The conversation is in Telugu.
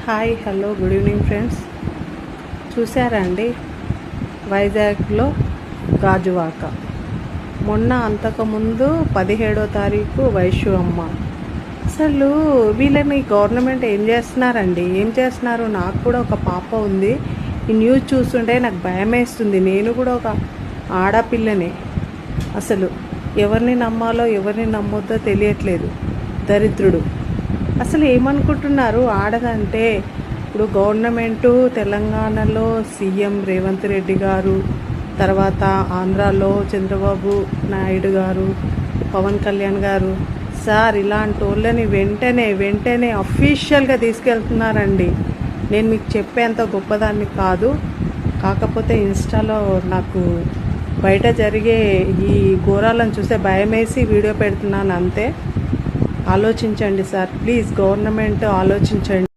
Hi hello good evening friends. చూసారా అండి వైజాగ్లో గాజువాక మొన్న అంతకుముందు 17వ తారీఖు వైశ్యు అమ్మ. అసలు వీళ్ళని గవర్నమెంట్ ఏం చేస్తున్నారు? నాకు కూడా ఒక పాప ఉంది. ఈ న్యూస్ చూస్తుంటే నాకు భయం వేస్తుంది. నేను కూడా ఒక ఆడపిల్లనే. అసలు ఎవరిని నమ్మాలో ఎవరిని నమ్మొద్దో తెలియట్లేదు. దరిద్రుడు అసలు ఏమనుకుంటున్నారు? ఆడదంటే ఇప్పుడు గవర్నమెంటు తెలంగాణలో సీఎం రేవంత్ రెడ్డి గారు, తర్వాత ఆంధ్రాలో చంద్రబాబు నాయుడు గారు, పవన్ కళ్యాణ్ గారు సార్ ఇలాంటి వాళ్ళని వెంటనే అఫీషియల్గా తీసుకెళ్తున్నారండి. నేను మీకు చెప్పేంత గొప్పదాన్ని కాదు, కాకపోతే ఇన్స్టాలో నాకు బయట జరిగే ఈ ఘోరాలను చూస్తే భయమేసి వీడియో పెడుతున్నాను అంతే. ఆలోచించండి సార్, ప్లీజ్ గవర్నమెంట్ ఆలోచించండి.